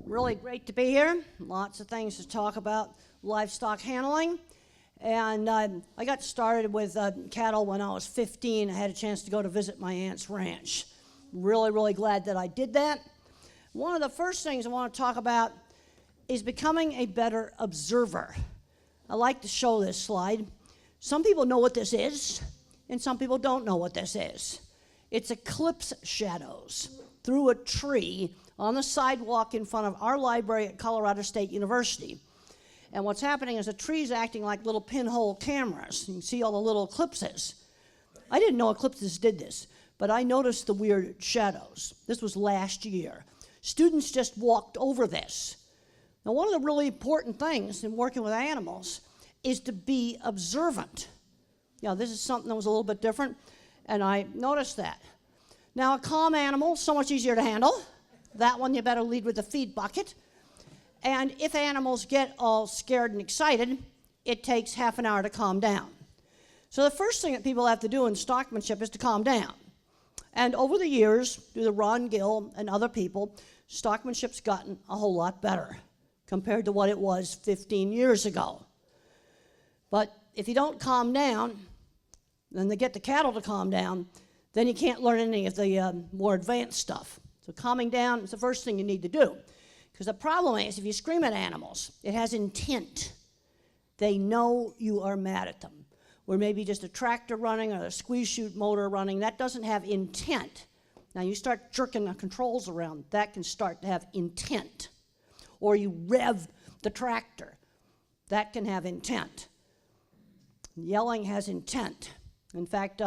Really great to be here. Lots of things to talk about livestock handling. And I got started with cattle when I was 15. I had a chance to go to visit my aunt's ranch. Really glad that I did that. One of the first things I want to talk about is becoming a better observer. I like to show this slide. Some people know what this is, and some people don't know what this is. It's eclipse shadows through a tree on the sidewalk in front of our library at Colorado State University. And what's happening is the tree's acting like little pinhole cameras. You can see all the little eclipses. I didn't know eclipses did this, but I noticed the weird shadows. This was last year. Students just walked over this. Now, one of the really important things in working with animals is to be observant. You know, this is something that was a little bit different, and I noticed that. Now, a calm animal, so much easier to handle. That one you better lead with the feed bucket. And if animals get all scared and excited, it takes half an hour to calm down. So the first thing that people have to do in stockmanship is to calm down. And over the years, through the Ron Gill and other people, stockmanship's gotten a whole lot better compared to what it was 15 years ago. But if you don't calm down, then they get the cattle to calm down, then you can't learn any of the more advanced stuff. So calming down is the first thing you need to do. Because the problem is, if you scream at animals, it has intent. They know you are mad at them. Or maybe just a tractor running or a squeeze chute motor running, that doesn't have intent. Now you start jerking the controls around, that can start to have intent. Or you rev the tractor, that can have intent. Yelling has intent. In fact,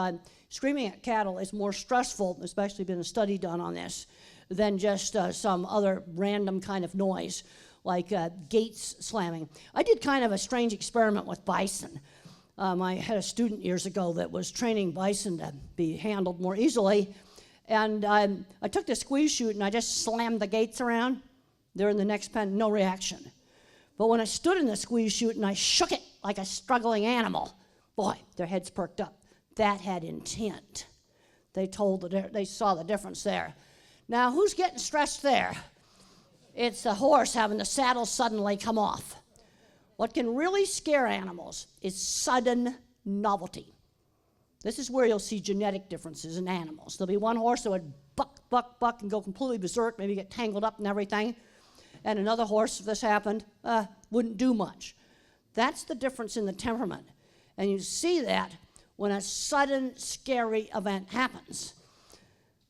screaming at cattle is more stressful, especially been a study done on this, than just some other random kind of noise, like gates slamming. I did kind of a strange experiment with bison. I had a student years ago that was training bison to be handled more easily, and I took the squeeze chute and I just slammed the gates around. They're in the next pen, no reaction. But when I stood in the squeeze chute and I shook it like a struggling animal, boy, their heads perked up. That had intent. They saw the difference there. Now, who's getting stressed there? It's the horse having the saddle suddenly come off. What can really scare animals is sudden novelty. This is where you'll see genetic differences in animals. There'll be one horse that would buck, and go completely berserk, maybe get tangled up and everything. And another horse, if this happened, wouldn't do much. That's the difference in the temperament. And you see that when a sudden, scary event happens.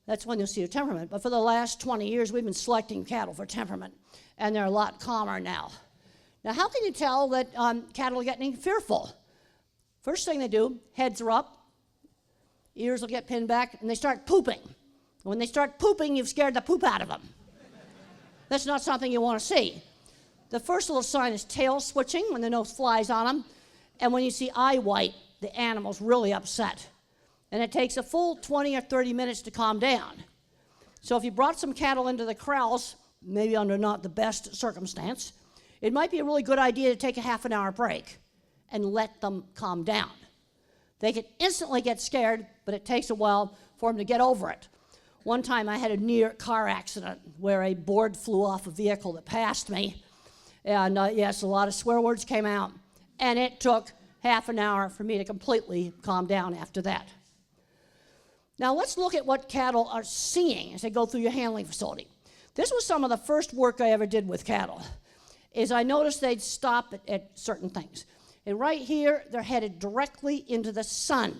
That's when you'll see a temperament. But for the last 20 years, we've been selecting cattle for temperament, and they're a lot calmer now. Now, how can you tell that cattle are getting fearful? First thing they do, heads are up, ears will get pinned back, and they start pooping. When they start pooping, you've scared the poop out of them. That's not something you want to see. The first little sign is tail switching, when the nose flies on them, and when you see eye white, the animal's really upset. And it takes a full 20 or 30 minutes to calm down. So if you brought some cattle into the corrals, maybe under not the best circumstance, it might be a really good idea to take a half an hour break and let them calm down. They can instantly get scared, but it takes a while for them to get over it. One time I had a near car accident where a board flew off a vehicle that passed me. And yes, a lot of swear words came out. And it took half an hour for me to completely calm down after that. Now let's look at what cattle are seeing as they go through your handling facility. This was some of the first work I ever did with cattle, is I noticed they'd stop at certain things. And right here, they're headed directly into the sun.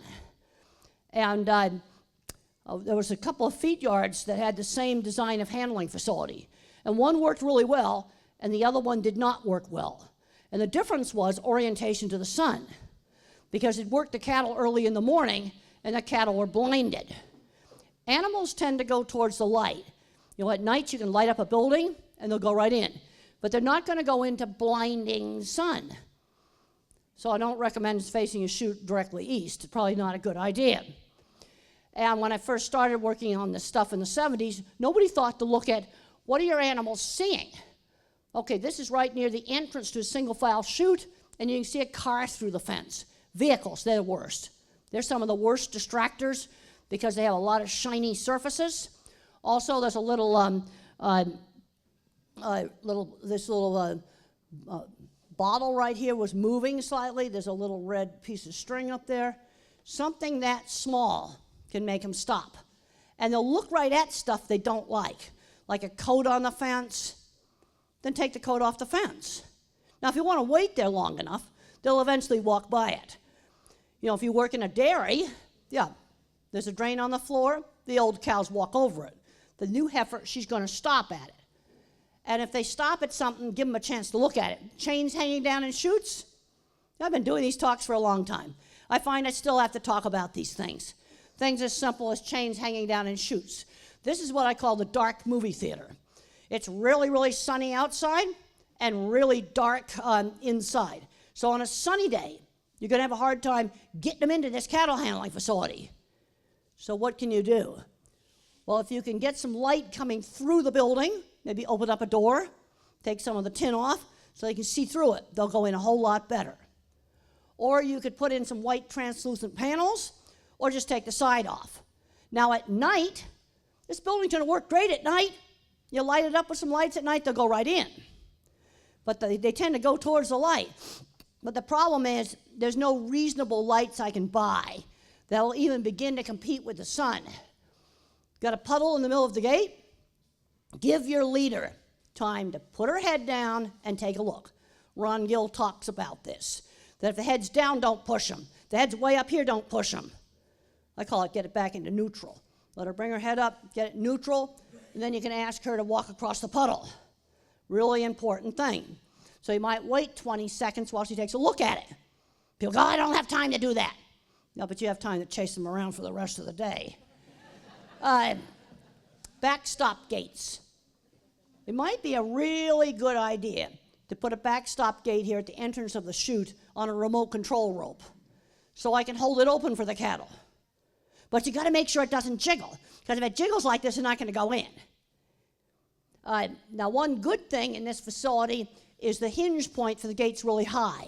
And there was a couple of feed yards that had the same design of handling facility. And one worked really well, and the other one did not work well. And the difference was orientation to the sun, because it worked the cattle early in the morning, and the cattle were blinded. Animals tend to go towards the light. You know, at night you can light up a building and they'll go right in. But they're not going to go into blinding sun. So I don't recommend facing a chute directly east. It's probably not a good idea. And when I first started working on this stuff in the 70s, nobody thought to look at, what are your animals seeing? Okay, this is right near the entrance to a single file chute, and you can see a car through the fence. Vehicles, they're the worst. They're some of the worst distractors because they have a lot of shiny surfaces. Also, there's a little this little bottle right here was moving slightly. There's a little red piece of string up there. Something that small can make them stop. And they'll look right at stuff they don't like a coat on the fence. Then take the coat off the fence. Now, if you want to wait there long enough, they'll eventually walk by it. You know, if you work in a dairy, yeah, there's a drain on the floor, the old cows walk over it. The new heifer, she's going to stop at it. And if they stop at something, give them a chance to look at it. Chains hanging down in chutes. I've been doing these talks for a long time. I find I still have to talk about these things. Things as simple as chains hanging down in chutes. This is what I call the dark movie theater. It's really, really sunny outside and really dark inside. So on a sunny day, you're going to have a hard time getting them into this cattle handling facility. So what can you do? Well, if you can get some light coming through the building, maybe open up a door, take some of the tin off so they can see through it. They'll go in a whole lot better. Or you could put in some white translucent panels or just take the side off. Now at night, this building's going to work great at night. You light it up with some lights at night, they'll go right in. But they tend to go towards the light. But the problem is there's no reasonable lights I can buy that will even begin to compete with the sun. Got a puddle in the middle of the gate? Give your leader time to put her head down and take a look. Ron Gill talks about this, that if the head's down, don't push them. The head's way up here, don't push them. I call it get it back into neutral. Let her bring her head up, get it neutral, and then you can ask her to walk across the puddle. Really important thing. So you might wait 20 seconds while she takes a look at it. People go, I don't have time to do that. No, but you have time to chase them around for the rest of the day. Backstop gates. It might be a really good idea to put a backstop gate here at the entrance of the chute on a remote control rope so I can hold it open for the cattle. But you got to make sure it doesn't jiggle, because if it jiggles like this, they're not going to go in. Now, one good thing in this facility is the hinge point for the gate's really high,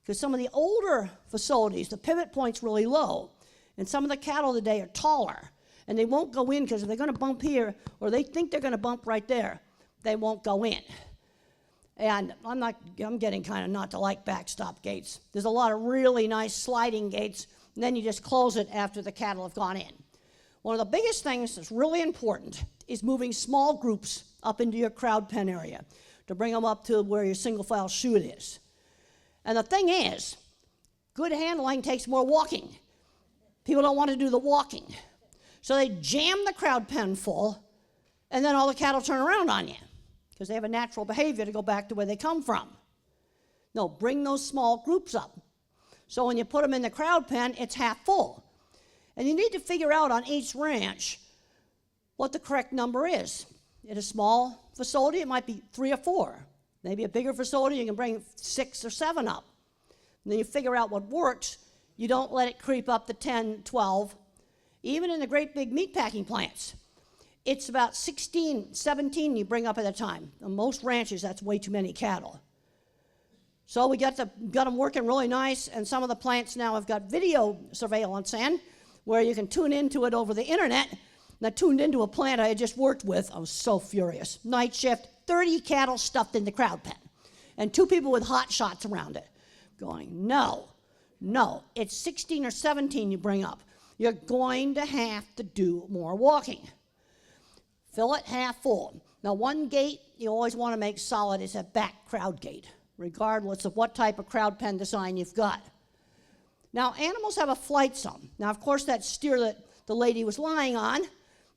because some of the older facilities, the pivot point's really low, and some of the cattle today are taller, and they won't go in because if they're going to bump here, or they think they're going to bump right there, they won't go in. And I'm getting kind of not to like backstop gates. There's a lot of really nice sliding gates, and then you just close it after the cattle have gone in. One of the biggest things that's really important is moving small groups up into your crowd pen area to bring them up to where your single file chute is. And the thing is, good handling takes more walking. People don't want to do the walking. So they jam the crowd pen full, and then all the cattle turn around on you because they have a natural behavior to go back to where they come from. No, bring those small groups up. So when you put them in the crowd pen, it's half full. And you need to figure out on each ranch what the correct number is. In a small facility, it might be 3 or 4. Maybe a bigger facility, you can bring 6 or 7 up. And then you figure out what works. You don't let it creep up to 10, 12. Even in the great big meatpacking plants, it's about 16, 17 you bring up at a time. On most ranches, that's way too many cattle. So we got them working really nice, and some of the plants now have got video surveillance in, where you can tune into it over the internet. And I tuned into a plant I had just worked with. I was so furious. Night shift, 30 cattle stuffed in the crowd pen, and 2 people with hot shots around it. Going, no, it's 16 or 17 you bring up. You're going to have to do more walking. Fill it half full. Now, one gate you always want to make solid is a back crowd gate, regardless of what type of crowd pen design you've got. Now, animals have a flight zone. Now, of course, that steer that the lady was lying on,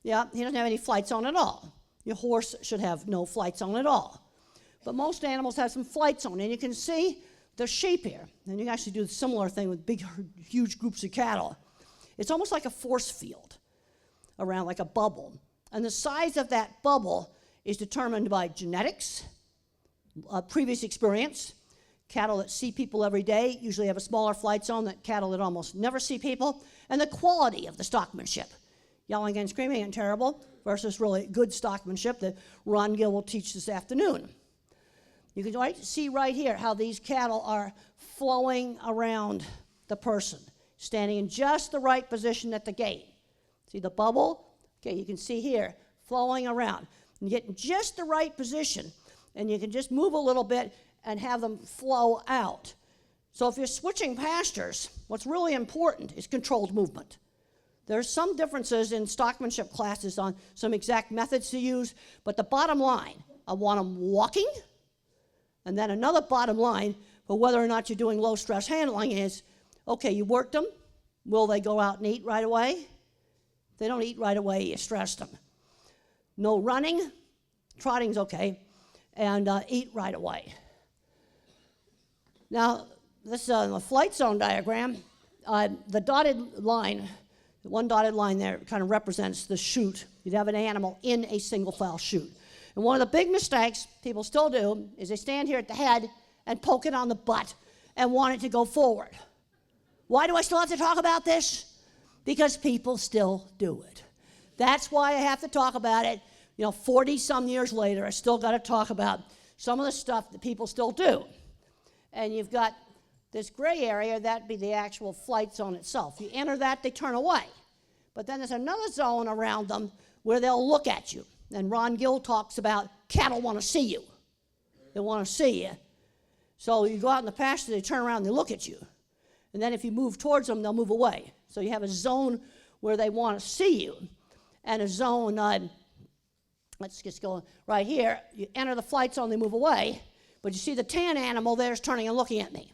yeah, he doesn't have any flight zone at all. Your horse should have no flight zone at all. But most animals have some flight zone, and you can see the shape here. And you can actually do a similar thing with big, huge groups of cattle. It's almost like a force field around, like a bubble. And the size of that bubble is determined by genetics, previous experience. Cattle that see people every day usually have a smaller flight zone than cattle that almost never see people, and the quality of the stockmanship. Yelling and screaming and terrible versus really good stockmanship that Ron Gill will teach this afternoon. You can see right here how these cattle are flowing around the person, standing in just the right position at the gate. See the bubble? Okay, you can see here, flowing around. and get in just the right position, and you can just move a little bit and have them flow out. So if you're switching pastures, what's really important is controlled movement. There's some differences in stockmanship classes on some exact methods to use, but the bottom line, I want them walking, and then another bottom line for whether or not you're doing low-stress handling is, okay, you worked them, will they go out and eat right away? If they don't eat right away, you stress them. No running, trotting's okay, and eat right away. Now, this is a flight zone diagram. The dotted line, the one dotted line there kind of represents the chute. You'd have an animal in a single file chute. And one of the big mistakes people still do is they stand here at the head and poke it on the butt and want it to go forward. Why do I still have to talk about this? Because people still do it. That's why I have to talk about it. 40-some years later, I still got to talk about some of the stuff that people still do. And you've got this gray area, that'd be the actual flight zone itself. You enter that, they turn away. But then there's another zone around them where they'll look at you. And Ron Gill talks about cattle want to see you. They want to see you. So you go out in the pasture, they turn around and they look at you. And then if you move towards them, they'll move away. So you have a zone where they want to see you. And a zone, let's just go right here. You enter the flight zone, they move away. But you see the tan animal there is turning and looking at me.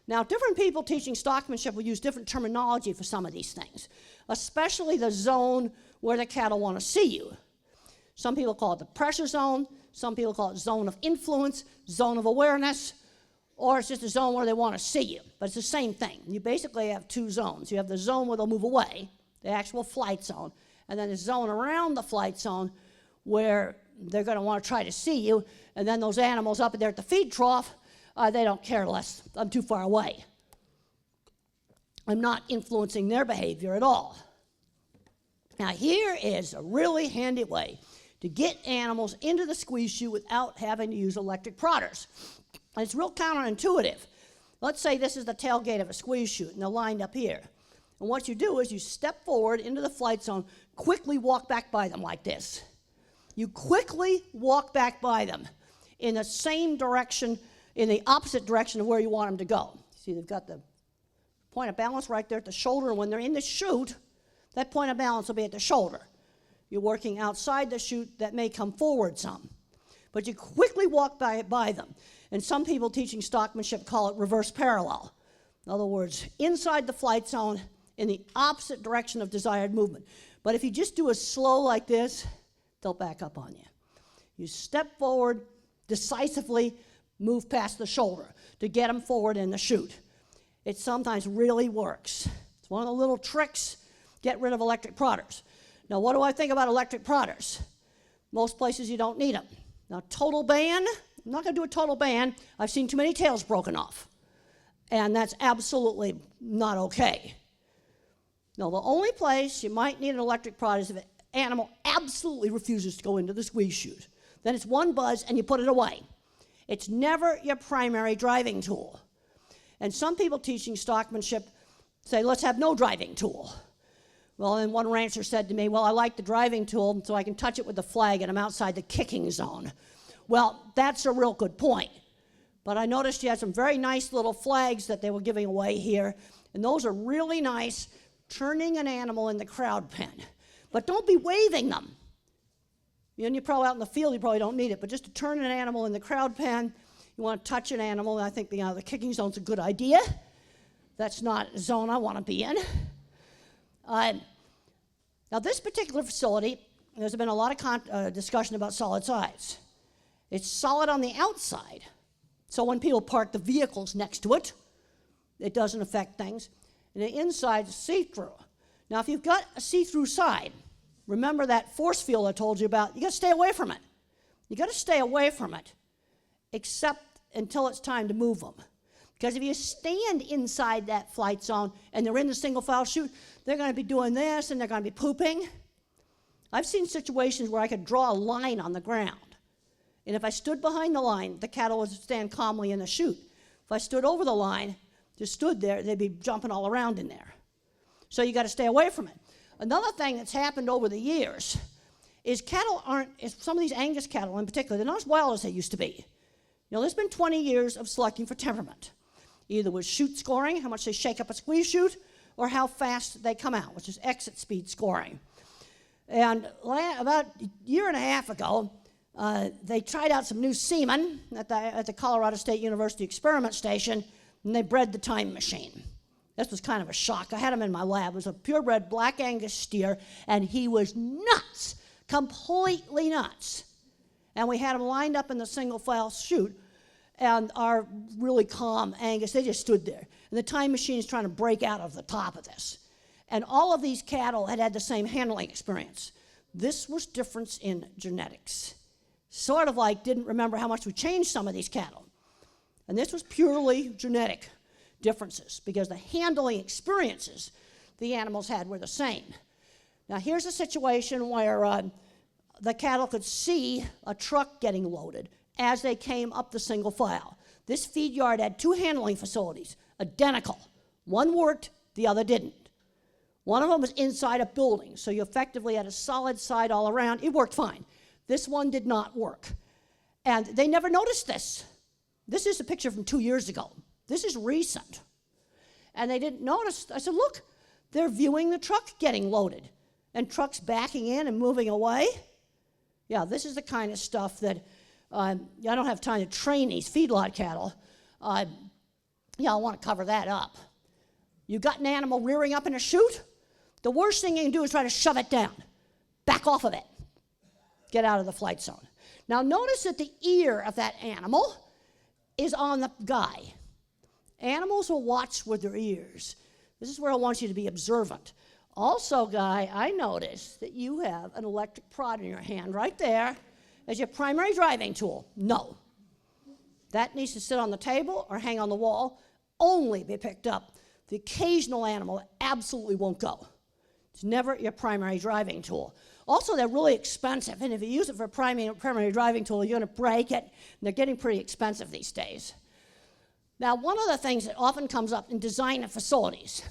Now, different people teaching stockmanship will use different terminology for some of these things, especially the zone where the cattle want to see you. Some people call it the pressure zone. Some people call it zone of influence, zone of awareness, or it's just a zone where they want to see you. But it's the same thing. You basically have two zones. You have the zone where they'll move away, the actual flight zone, and then the zone around the flight zone where they're going to want to try to see you, and then those animals up there at the feed trough, they don't care less. I'm too far away. I'm not influencing their behavior at all. Now, here is a really handy way to get animals into the squeeze chute without having to use electric prodders. And it's real counterintuitive. Let's say this is the tailgate of a squeeze chute, and they're lined up here. And what you do is you step forward into the flight zone, quickly walk back by them like this. You quickly walk back by them in the same direction, in the opposite direction of where you want them to go. See, they've got the point of balance right there at the shoulder, and when they're in the chute, that point of balance will be at the shoulder. You're working outside the chute, that may come forward some. But you quickly walk by them. And some people teaching stockmanship call it reverse parallel. In other words, inside the flight zone in the opposite direction of desired movement. But if you just do a slow like this, they'll back up on you. You step forward, decisively move past the shoulder to get them forward in the chute. It sometimes really works. It's one of the little tricks. Get rid of electric prodders. Now, what do I think about electric prodders? Most places you don't need them. Now, total ban, I'm not going to do a total ban. I've seen too many tails broken off. And that's absolutely not okay. No, the only place you might need an electric prod is if an animal absolutely refuses to go into the squeeze chute. Then it's one buzz and you put it away. It's never your primary driving tool. And some people teaching stockmanship say, let's have no driving tool. Well, and one rancher said to me, well, I like the driving tool so I can touch it with the flag and I'm outside the kicking zone. Well, that's a real good point. But I noticed you had some very nice little flags that they were giving away here, and those are really nice, turning an animal in the crowd pen. But don't be waving them. And you're probably out in the field, you probably don't need it, but just to turn an animal in the crowd pen, you want to touch an animal, and I think the kicking zone's a good idea. That's not a zone I want to be in. Now, this particular facility, there's been a lot of discussion about solid sides. It's solid on the outside, so when people park the vehicles next to it, it doesn't affect things. And the inside is see-through. Now, if you've got a see-through side, remember that force field I told you about, you got to stay away from it. You got to stay away from it, except until it's time to move them. Because if you stand inside that flight zone and they're in the single file chute, they're going to be doing this and they're going to be pooping. I've seen situations where I could draw a line on the ground. And if I stood behind the line, the cattle would stand calmly in the chute. If I stood over the line, just stood there, they'd be jumping all around in there. So you got to stay away from it. Another thing that's happened over the years is some of these Angus cattle in particular, they're not as wild as they used to be. There's been 20 years of selecting for temperament, either with chute scoring, how much they shake up a squeeze chute, or how fast they come out, which is exit speed scoring. And about a year and a half ago, they tried out some new semen at the Colorado State University Experiment Station, and they bred the time machine. This was kind of a shock. I had him in my lab. It was a purebred black Angus steer, and he was nuts, completely nuts. And we had him lined up in the single file chute, and our really calm Angus, they just stood there. And the time machine is trying to break out of the top of this. And all of these cattle had the same handling experience. This was difference in genetics. Sort of like didn't remember how much we changed some of these cattle. And this was purely genetic differences because the handling experiences the animals had were the same. Now here's a situation where the cattle could see a truck getting loaded as they came up the single file. This feed yard had 2 handling facilities, identical. One worked, the other didn't. One of them was inside a building, so you effectively had a solid side all around. It worked fine. This one did not work. And they never noticed this. This is a picture from 2 years ago. This is recent. And they didn't notice. I said, look, they're viewing the truck getting loaded and trucks backing in and moving away. Yeah, this is the kind of stuff that I don't have time to train these feedlot cattle. I want to cover that up. You got an animal rearing up in a chute, the worst thing you can do is try to shove it down. Back off of it. Get out of the flight zone. Now notice that the ear of that animal is on the guy. Animals will watch with their ears. This is where I want you to be observant. Also, Guy, I noticed that you have an electric prod in your hand right there as your primary driving tool. No. That needs to sit on the table or hang on the wall, only be picked up. The occasional animal absolutely won't go. It's never your primary driving tool. Also, they're really expensive, and if you use it for a primary driving tool, you're going to break it, and they're getting pretty expensive these days. Now, one of the things that often comes up in design of facilities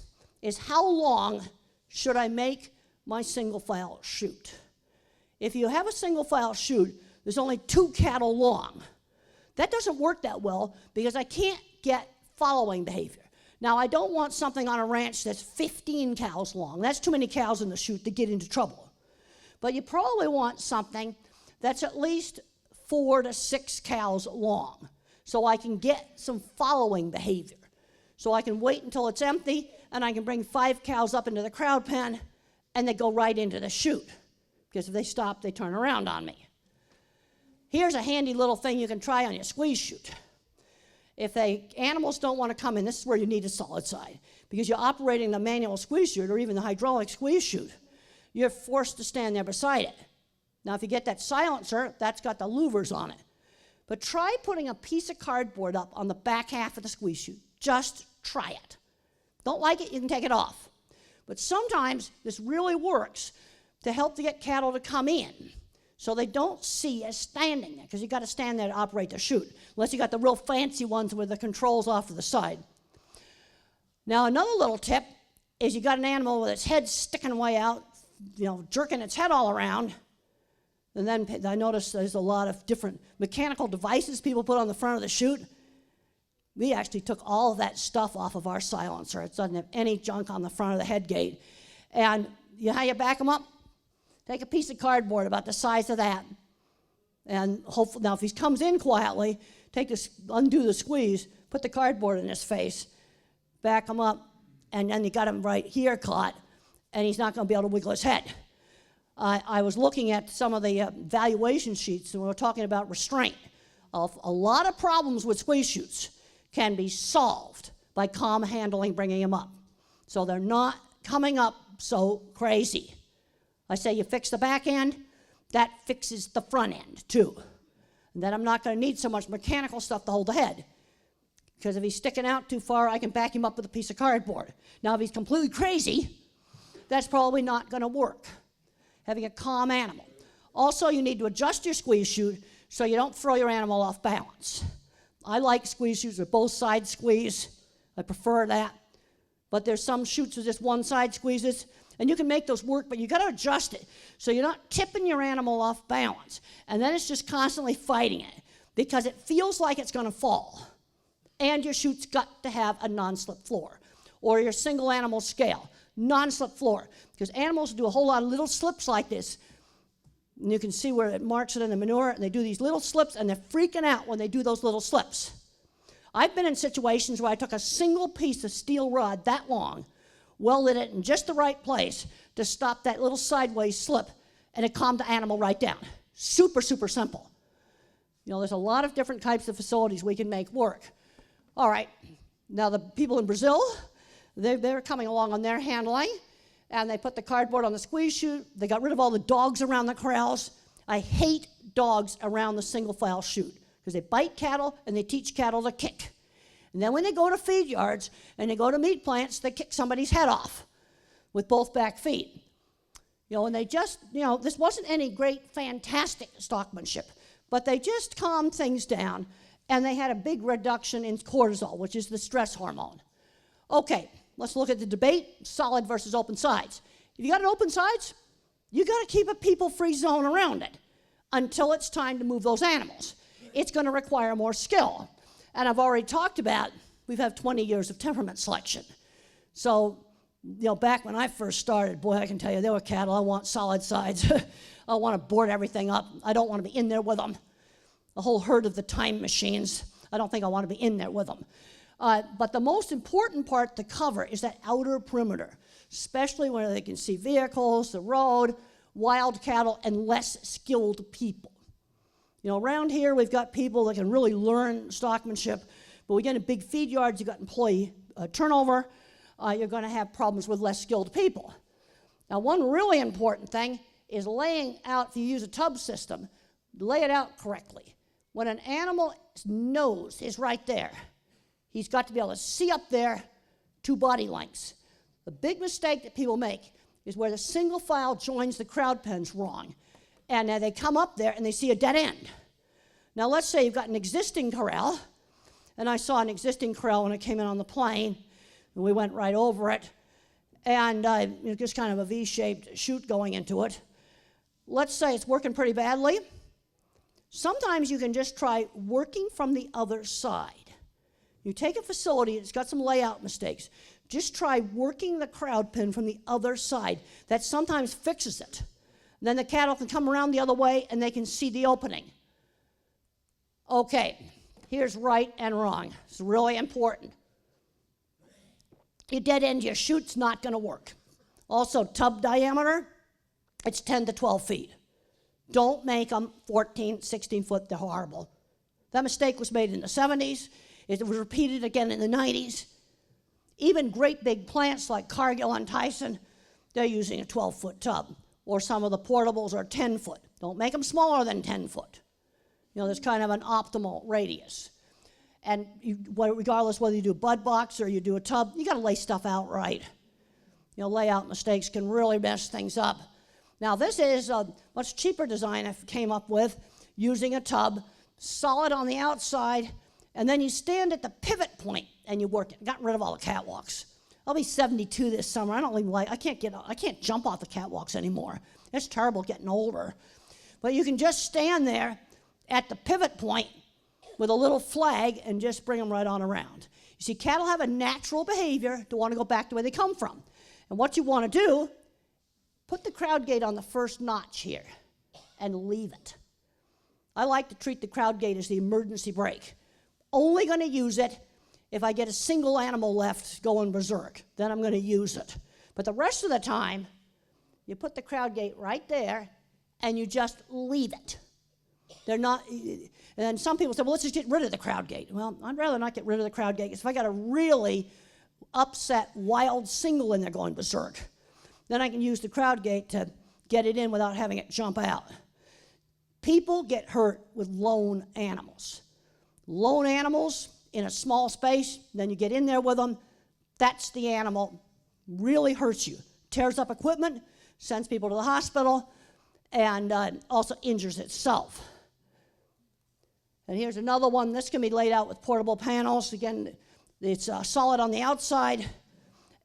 is how long should I make my single file chute? If you have a single file chute, there's only 2 cattle long. That doesn't work that well because I can't get following behavior. Now, I don't want something on a ranch that's 15 cows long. That's too many cows in the chute to get into trouble. But you probably want something that's at least 4 to 6 cows long so I can get some following behavior. So I can wait until it's empty and I can bring 5 cows up into the crowd pen and they go right into the chute. Because if they stop, they turn around on me. Here's a handy little thing you can try on your squeeze chute. If the animals don't want to come in, this is where you need a solid side. Because you're operating the manual squeeze chute or even the hydraulic squeeze chute, you're forced to stand there beside it. Now, if you get that silencer, that's got the louvers on it. But try putting a piece of cardboard up on the back half of the squeeze chute. Just try it. Don't like it, you can take it off. But sometimes this really works to help to get cattle to come in so they don't see us standing there, because you've got to stand there to operate the chute, unless you got the real fancy ones with the controls off to the side. Now, another little tip is you got an animal with its head sticking way out, jerking its head all around. And then I noticed there's a lot of different mechanical devices people put on the front of the chute. We actually took all of that stuff off of our silencer. It doesn't have any junk on the front of the head gate. And how you back them up? Take a piece of cardboard about the size of that. And hopefully, now if he comes in quietly, undo the squeeze, put the cardboard in his face, back him up, and then you got him right here caught, and he's not going to be able to wiggle his head. I was looking at some of the valuation sheets, and we were talking about restraint. A lot of problems with squeeze chutes can be solved by calm handling, bringing them up. So they're not coming up so crazy. I say you fix the back end, that fixes the front end too. And then I'm not going to need so much mechanical stuff to hold the head. Because if he's sticking out too far, I can back him up with a piece of cardboard. Now, if he's completely crazy, that's probably not going to work. Having a calm animal. Also, you need to adjust your squeeze chute so you don't throw your animal off balance. I like squeeze chutes with both sides squeeze. I prefer that. But there's some chutes with just one side squeezes, And you can make those work, but you got to adjust it so you're not tipping your animal off balance. And then it's just constantly fighting it because it feels like it's going to fall. And your chute's got to have a non-slip floor, or your single animal scale, non-slip floor, because animals do a whole lot of little slips like this. And you can see where it marks it in the manure, and they do these little slips, and they're freaking out when they do those little slips. I've been in situations where I took a single piece of steel rod that long, welded it in just the right place to stop that little sideways slip, and it calmed the animal right down. Super, super simple. You know, there's a lot of different types of facilities we can make work. All right, now the people in Brazil, they're coming along on their handling, and they put the cardboard on the squeeze chute. They got rid of all the dogs around the corrals. I hate dogs around the single file chute because they bite cattle and they teach cattle to kick. And then when they go to feed yards and they go to meat plants, they kick somebody's head off with both back feet. You know, and they just, you know, this wasn't any great, fantastic stockmanship, but they just calmed things down, and they had a big reduction in cortisol, which is the stress hormone. Okay, let's look at the debate, solid versus open sides. If you got an open sides, you got to keep a people-free zone around it until it's time to move those animals. It's going to require more skill. And I've already talked about, we've had 20 years of temperament selection. So, you know, back when I first started, boy, I can tell you, there were cattle, I want solid sides. I want to board everything up. I don't want to be in there with them. A whole herd of the time machines, I don't think I want to be in there with them. But the most important part to cover is that outer perimeter, especially when they can see vehicles, the road, wild cattle, and less skilled people. You know, around here we've got people that can really learn stockmanship, but we get in big feed yards, you've got employee turnover, you're going to have problems with less skilled people. Now, one really important thing is laying out, if you use a tub system, lay it out correctly. When an animal's nose is right there, he's got to be able to see up there 2 body lengths. The big mistake that people make is where the single file joins the crowd pens wrong. And they come up there and they see a dead end. Now let's say you've got an existing corral, and I saw an existing corral when I came in on the plane, and we went right over it, and just kind of a V-shaped chute going into it. Let's say it's working pretty badly. Sometimes you can just try working from the other side. You take a facility that's got some layout mistakes, just try working the crowd pen from the other side. That sometimes fixes it. Then the cattle can come around the other way and they can see the opening. Okay, here's right and wrong. It's really important. You dead end your chute's not going to work. Also, tub diameter, it's 10 to 12 feet. Don't make them 14, 16 foot, they're horrible. That mistake was made in the 70s. It was repeated again in the 90s. Even great big plants like Cargill and Tyson, they're using a 12-foot tub. Or some of the portables are 10 foot. Don't make them smaller than 10 foot. You know, there's kind of an optimal radius. And regardless whether you do bud box or you do a tub, you got to lay stuff out right. You know, layout mistakes can really mess things up. Now, this is a much cheaper design I came up with using a tub, solid on the outside, and then you stand at the pivot point and you work it. Got rid of all the catwalks. I'll be 72 this summer. I can't jump off the catwalks anymore. It's terrible getting older. But you can just stand there at the pivot point with a little flag and just bring them right on around. You see, cattle have a natural behavior to want to go back to where they come from. And what you want to do, put the crowd gate on the first notch here and leave it. I like to treat the crowd gate as the emergency brake. Only going to use it if I get a single animal left going berserk. Then I'm going to use it. But the rest of the time, you put the crowd gate right there and you just leave it. They're not, and then some people say, well, let's just get rid of the crowd gate. Well, I'd rather not get rid of the crowd gate. If I got a really upset wild single in there going berserk, then I can use the crowd gate to get it in without having it jump out. People get hurt with lone animals. Lone animals in a small space, then you get in there with them, that's the animal, really hurts you. Tears up equipment, sends people to the hospital, and also injures itself. And here's another one. This can be laid out with portable panels. Again, it's solid on the outside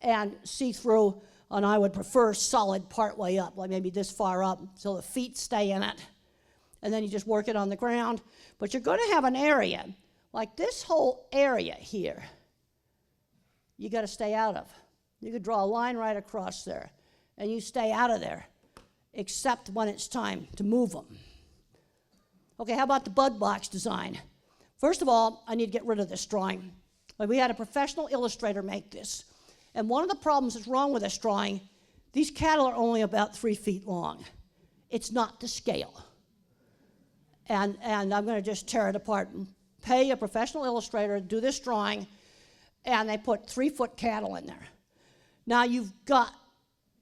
and see-through And I would prefer solid part way up, like maybe this far up, so the feet stay in it. And then you just work it on the ground. But you're going to have an area, like this whole area here, you got to stay out of. You could draw a line right across there, and you stay out of there, except when it's time to move them. Okay, how about the bud box design? First of all, I need to get rid of this drawing. We had a professional illustrator make this. And one of the problems that's wrong with this drawing, these cattle are only about 3 feet long. It's not to scale. And I'm going to just tear it apart and pay a professional illustrator to do this drawing, and they put 3-foot cattle in there. Now you've got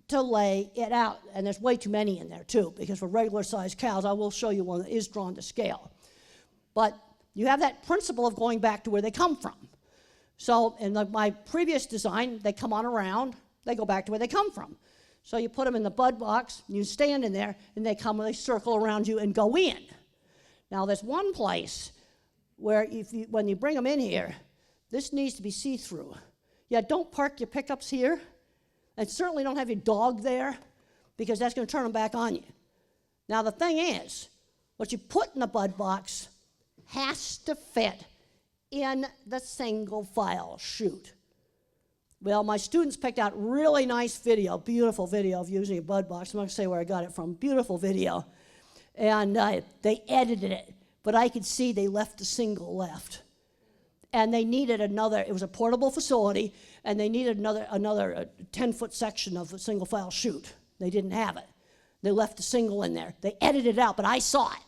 to lay it out, and there's way too many in there too, because for regular sized cows, I will show you one that is drawn to scale. But you have that principle of going back to where they come from. So in my previous design, they come on around, they go back to where they come from. So you put them in the bud box, you stand in there, and they circle around you and go in. Now there's one place where when you bring them in here, this needs to be see-through. Yeah, don't park your pickups here, and certainly don't have your dog there, because that's going to turn them back on you. Now the thing is, what you put in the bud box has to fit in the single file chute. Well, my students picked out really nice video, beautiful video of using a bud box. I'm not going to say where I got it from, beautiful video. And they edited it, but I could see they left the single left. And they needed another, it was a portable facility, and they needed another 10-foot section of a single file chute. They didn't have it. They left the single in there. They edited it out, but I saw it.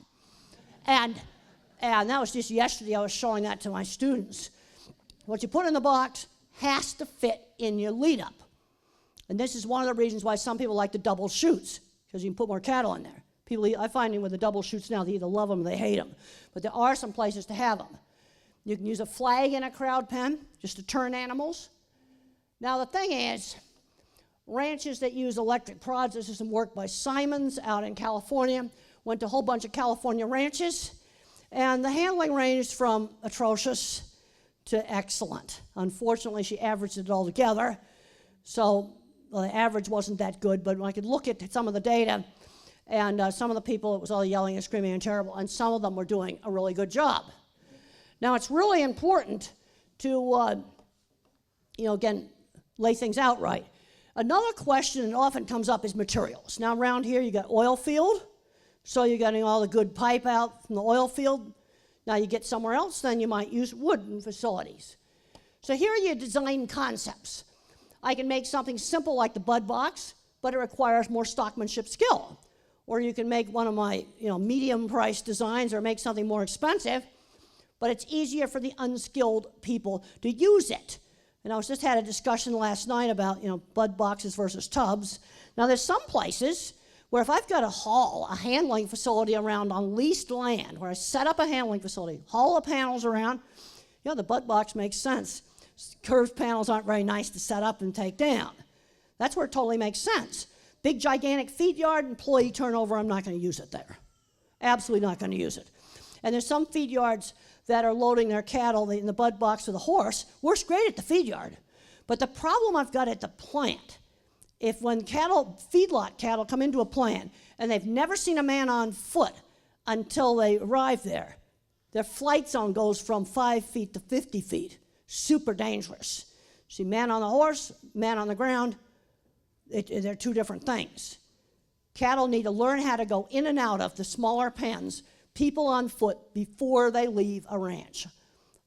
And that was just yesterday. I was showing that to my students. What you put in the box has to fit in your lead up. And this is one of the reasons why some people like the double chutes, because you can put more cattle in there. I find with the double chutes now, they either love them or they hate them. But there are some places to have them. You can use a flag in a crowd pen just to turn animals. Now the thing is, ranches that use electric prods, this is some work by Simons out in California, went to a whole bunch of California ranches, and the handling ranged from atrocious to excellent. Unfortunately, she averaged it all together, so the average wasn't that good, but when I could look at some of the data, and some of the people, it was all yelling and screaming and terrible, and some of them were doing a really good job. Now, it's really important to, again, lay things out right. Another question that often comes up is materials. Now, around here, you got oil field, so you're getting all the good pipe out from the oil field. Now, you get somewhere else, then you might use wooden facilities. So here are your design concepts. I can make something simple like the bud box, but it requires more stockmanship skill. Or you can make one of my medium-priced designs or make something more expensive, but it's easier for the unskilled people to use it. And I just had a discussion last night about bud boxes versus tubs. Now there's some places where if I've got a handling facility around on leased land, where I set up a handling facility, haul the panels around, the bud box makes sense. Curved panels aren't very nice to set up and take down. That's where it totally makes sense. Big, gigantic feed yard, employee turnover, I'm not going to use it there. Absolutely not going to use it. And there's some feed yards that are loading their cattle in the bud box with a horse. Works great at the feed yard. But the problem I've got at the plant, when feedlot cattle come into a plant and they've never seen a man on foot until they arrive there, their flight zone goes from 5 feet to 50 feet. Super dangerous. See, man on the horse, man on the ground, they're two different things. Cattle need to learn how to go in and out of the smaller pens, people on foot, before they leave a ranch.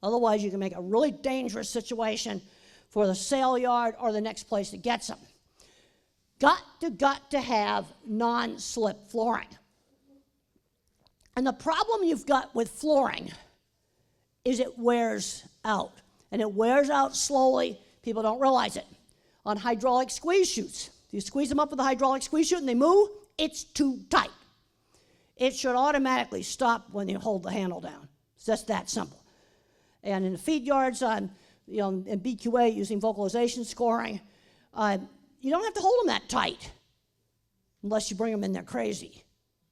Otherwise, you can make a really dangerous situation for the sale yard or the next place that gets them. Got to have non-slip flooring. And the problem you've got with flooring is it wears out. And it wears out slowly. People don't realize it. On hydraulic squeeze chutes, you squeeze them up with a hydraulic squeeze chute and they move, it's too tight. It should automatically stop when you hold the handle down. It's just that simple. And in the feed yards, in BQA, using vocalization scoring, you don't have to hold them that tight unless you bring them in there crazy.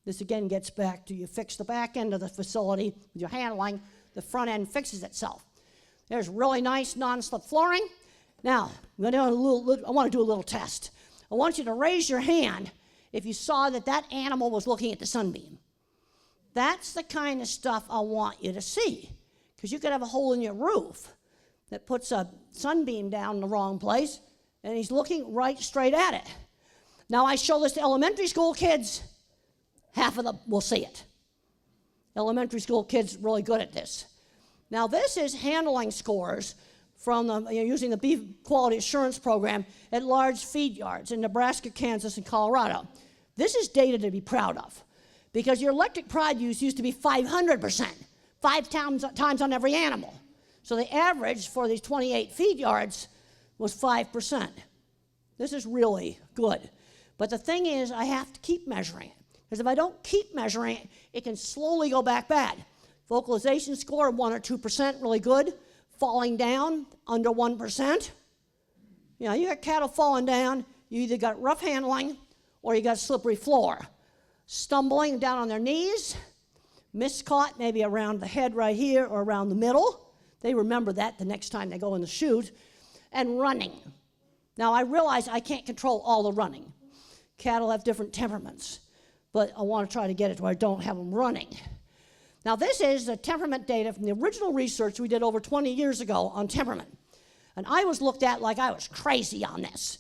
This again gets back to you fix the back end of the facility with your handling, the front end fixes itself. There's really nice non-slip flooring. Now, I want to do a little test. I want you to raise your hand if you saw that that animal was looking at the sunbeam. That's the kind of stuff I want you to see, because you could have a hole in your roof that puts a sunbeam down in the wrong place, and he's looking right straight at it. Now, I show this to elementary school kids, half of them will see it. Elementary school kids really good at this. Now, this is handling scores from using the Beef Quality Assurance Program at large feed yards in Nebraska, Kansas, and Colorado. This is data to be proud of, because your electric produce used to be 500%, 5 times on every animal. So the average for these 28 feed yards was 5%. This is really good. But the thing is, I have to keep measuring it, because if I don't keep measuring it, it can slowly go back bad. Vocalization score, 1 or 2%, really good. Falling down, under 1%. You know, you got cattle falling down, you either got rough handling or you got slippery floor. Stumbling down on their knees, miscaught maybe around the head right here or around the middle. They remember that the next time they go in the chute. And running. Now, I realize I can't control all the running. Cattle have different temperaments, but I want to try to get it where I don't have them running. Now, this is the temperament data from the original research we did over 20 years ago on temperament. And I was looked at like I was crazy on this.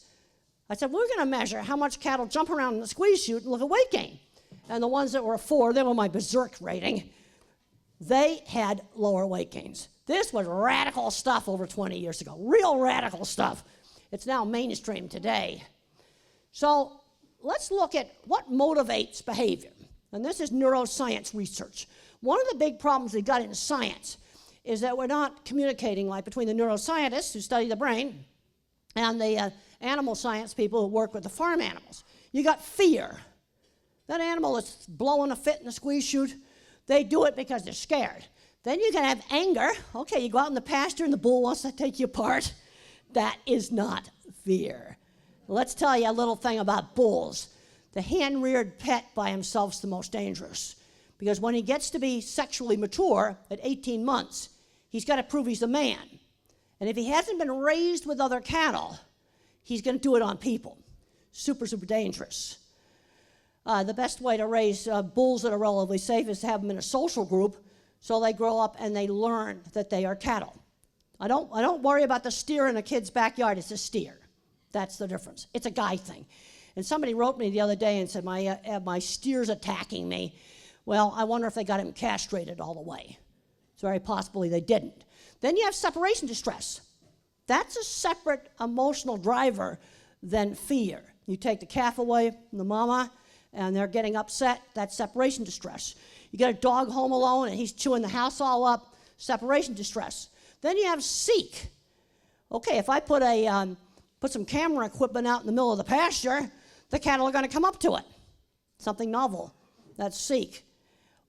I said, we're going to measure how much cattle jump around in the squeeze chute and look at weight gain. And the ones that were a 4, they were my berserk rating, they had lower weight gains. This was radical stuff over 20 years ago, real radical stuff. It's now mainstream today. So let's look at what motivates behavior. And this is neuroscience research. One of the big problems we've got in science is that we're not communicating like between the neuroscientists who study the brain and the animal science people who work with the farm animals. You got fear. That animal that's blowing a fit in the squeeze chute, they do it because they're scared. Then you can have anger. Okay, you go out in the pasture and the bull wants to take you apart. That is not fear. Let's tell you a little thing about bulls. The hand-reared pet by himself is the most dangerous, because when he gets to be sexually mature at 18 months, he's got to prove he's a man. And if he hasn't been raised with other cattle, he's going to do it on people. Super, super dangerous. The best way to raise bulls that are relatively safe is to have them in a social group so they grow up and they learn that they are cattle. I don't worry about the steer in a kid's backyard. It's a steer. That's the difference. It's a guy thing. And somebody wrote me the other day and said, my steer's attacking me. Well, I wonder if they got him castrated all the way. It's very possibly they didn't. Then you have separation distress. That's a separate emotional driver than fear. You take the calf away from the mama, and they're getting upset. That's separation distress. You get a dog home alone, and he's chewing the house all up. Separation distress. Then you have seek. Okay, if I put some camera equipment out in the middle of the pasture, the cattle are going to come up to it. Something novel. That's seek.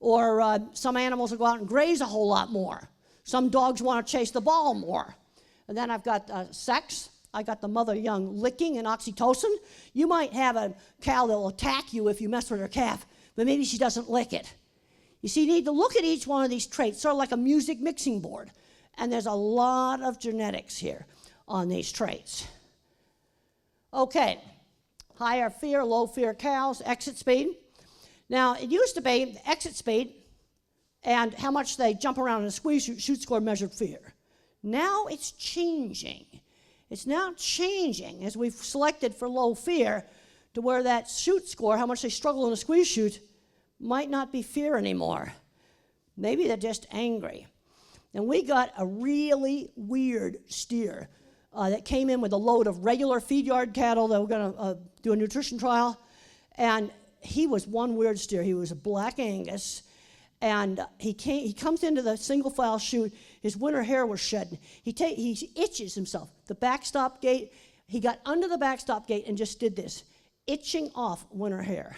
Or some animals will go out and graze a whole lot more. Some dogs want to chase the ball more. And then I've got sex. I got the mother-young licking and oxytocin. You might have a cow that will attack you if you mess with her calf, but maybe she doesn't lick it. You see, you need to look at each one of these traits, sort of like a music mixing board. And there's a lot of genetics here on these traits. Okay, higher fear, low fear cows, exit speed. Now, it used to be the exit speed and how much they jump around in a squeeze chute score measured fear. Now it's changing. It's now changing as we've selected for low fear to where that chute score, how much they struggle in a squeeze chute, might not be fear anymore. Maybe they're just angry. And we got a really weird steer that came in with a load of regular feed yard cattle that were going to do a nutrition trial. And he was one weird steer. He was a black Angus. And he comes into the single file chute. His winter hair was shedding. He itches himself. The backstop gate, he got under the backstop gate and just did this, itching off winter hair.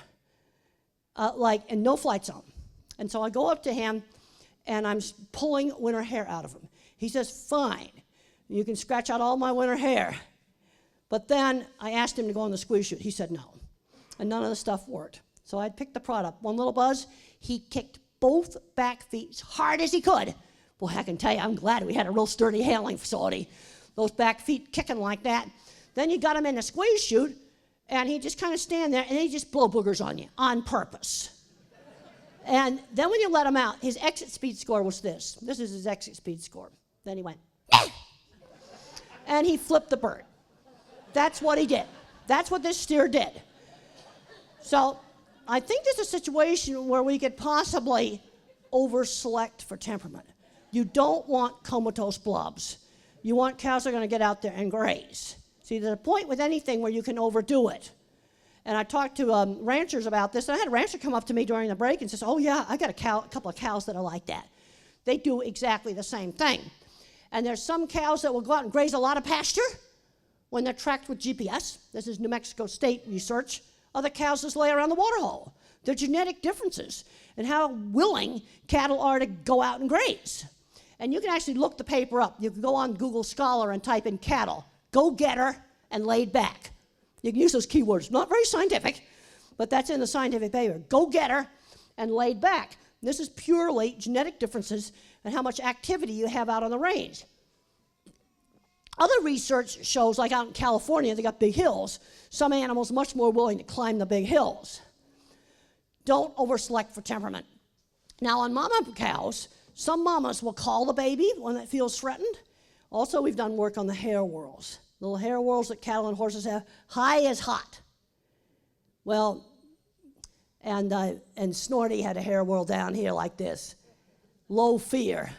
And no flight zone. And so I go up to him, and I'm pulling winter hair out of him. He says, fine, you can scratch out all my winter hair. But then I asked him to go in the squeeze chute. He said no. And none of the stuff worked. So I picked the prod up. One little buzz, he kicked both back feet as hard as he could. Boy, I can tell you, I'm glad we had a real sturdy handling facility. Those back feet kicking like that. Then you got him in the squeeze chute, And he'd just kind of stand there, and he'd just blow boogers on you on purpose. And then when you let him out, his exit speed score was this. This is his exit speed score. Then he went, and he flipped the bird. That's what he did. That's what this steer did. So I think there's a situation where we could possibly over-select for temperament. You don't want comatose blubs. You want cows that are going to get out there and graze. See, there's a point with anything where you can overdo it. And I talked to ranchers about this, and I had a rancher come up to me during the break and says, oh yeah, I got a couple of cows that are like that. They do exactly the same thing. And there's some cows that will go out and graze a lot of pasture when they're tracked with GPS. This is New Mexico State research. Other cows just lay around the water hole. There are genetic differences in how willing cattle are to go out and graze. And you can actually look the paper up. You can go on Google Scholar and type in cattle, go-getter, and laid back. You can use those keywords. Not very scientific, but that's in the scientific paper. Go-getter and laid back. This is purely genetic differences and how much activity you have out on the range. Other research shows, like out in California, they got big hills. Some animals much more willing to climb the big hills. Don't over-select for temperament. Now, on mama cows, some mamas will call the baby when it feels threatened. Also, we've done work on the hair whorls. Little hair whorls that cattle and horses have, high as hot. Well, and Snorty had a hair whorl down here like this. Low fear.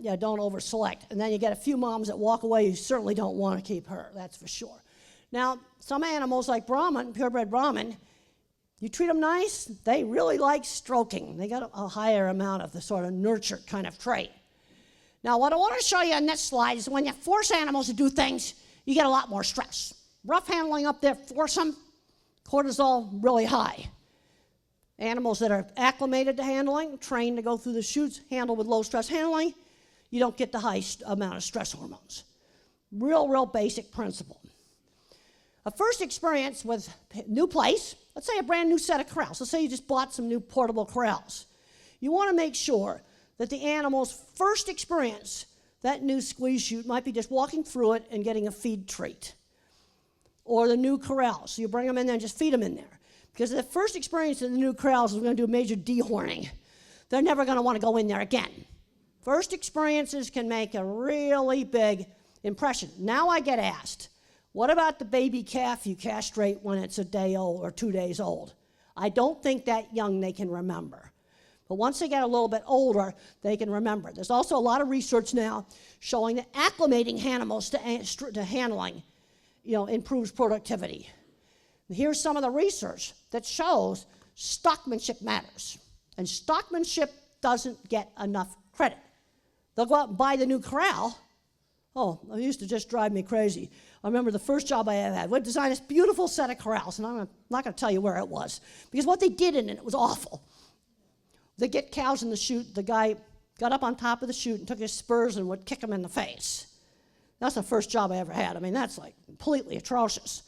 Yeah, don't over-select. And then you get a few moms that walk away. You certainly don't want to keep her, that's for sure. Now, some animals like Brahman, purebred Brahman, you treat them nice, they really like stroking. They got a higher amount of the sort of nurture kind of trait. Now, what I want to show you on this slide is when you force animals to do things, you get a lot more stress. Rough handling up there, force them, cortisol really high. Animals that are acclimated to handling, trained to go through the chutes, handle with low stress handling, you don't get the high amount of stress hormones. Real basic principle. A first experience with new place, let's say a brand new set of corrals. Let's say you just bought some new portable corrals. You want to make sure that the animal's first experience, that new squeeze chute, might be just walking through it and getting a feed treat. Or the new corral. So you bring them in there and just feed them in there. Because the first experience in the new corrals is we're going to do a major dehorning. They're never going to want to go in there again. First experiences can make a really big impression. Now I get asked, what about the baby calf you castrate when it's a day old or 2 days old? I don't think that young they can remember. But once they get a little bit older, they can remember. There's also a lot of research now showing that acclimating animals to handling, improves productivity. And here's some of the research that shows stockmanship matters. And stockmanship doesn't get enough credit. They'll go out and buy the new corral. Oh, it used to just drive me crazy. I remember the first job I ever had. We'd design this beautiful set of corrals, and I'm not going to tell you where it was, because what they did in it was awful. They get cows in the chute. The guy got up on top of the chute and took his spurs and would kick them in the face. That's the first job I ever had. I mean, that's like completely atrocious.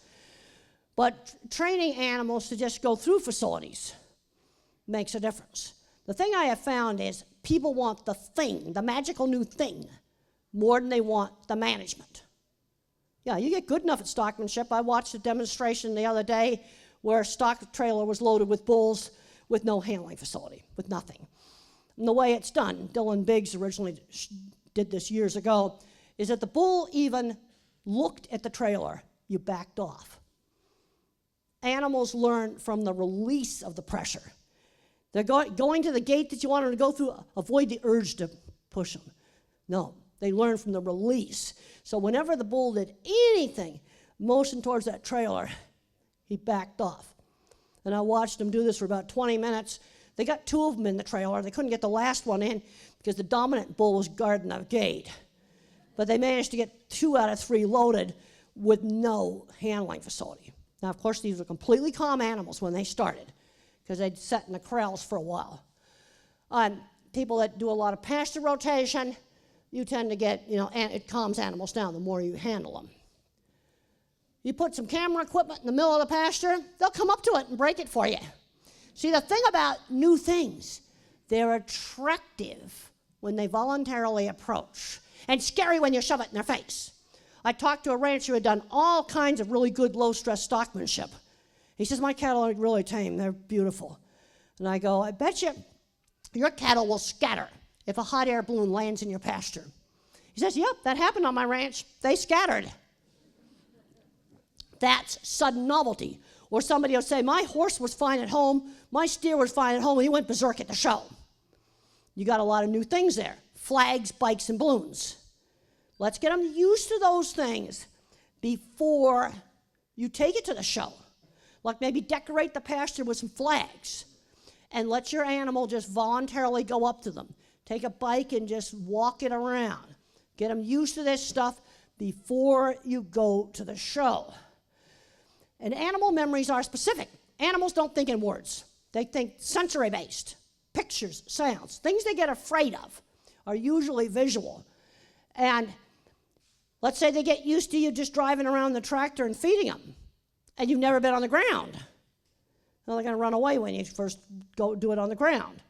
But training animals to just go through facilities makes a difference. The thing I have found is people want the thing, the magical new thing, more than they want the management. Yeah, you get good enough at stockmanship. I watched a demonstration the other day where a stock trailer was loaded with bulls with no handling facility, with nothing. And the way it's done, Dylan Biggs originally did this years ago, is that the bull even looked at the trailer, you backed off. Animals learn from the release of the pressure. They're going to the gate that you want them to go through, avoid the urge to push them. No, they learn from the release. So whenever the bull did anything, motion towards that trailer, he backed off. And I watched them do this for about 20 minutes. They got 2 of them in the trailer. They couldn't get the last one in because the dominant bull was guarding the gate. But they managed to get 2 out of 3 loaded with no handling facility. Now, of course, these were completely calm animals when they started because they'd sat in the corrals for a while. People that do a lot of pasture rotation, you tend to get, and it calms animals down the more you handle them. You put some camera equipment in the middle of the pasture, they'll come up to it and break it for you. See, the thing about new things, they're attractive when they voluntarily approach and scary when you shove it in their face. I talked to a rancher who had done all kinds of really good low-stress stockmanship. He says, my cattle are really tame. They're beautiful. And I go, I bet you your cattle will scatter if a hot air balloon lands in your pasture. He says, yep, that happened on my ranch. They scattered. That's sudden novelty. Or somebody will say, my horse was fine at home, my steer was fine at home, and he went berserk at the show. You got a lot of new things there. Flags, bikes, and balloons. Let's get them used to those things before you take it to the show. Like maybe decorate the pasture with some flags and let your animal just voluntarily go up to them. Take a bike and just walk it around. Get them used to this stuff before you go to the show. And animal memories are specific. Animals don't think in words. They think sensory-based. Pictures, sounds. Things they get afraid of are usually visual. And let's say they get used to you just driving around the tractor and feeding them, and you've never been on the ground. Well, they're going to run away when you first go do it on the ground.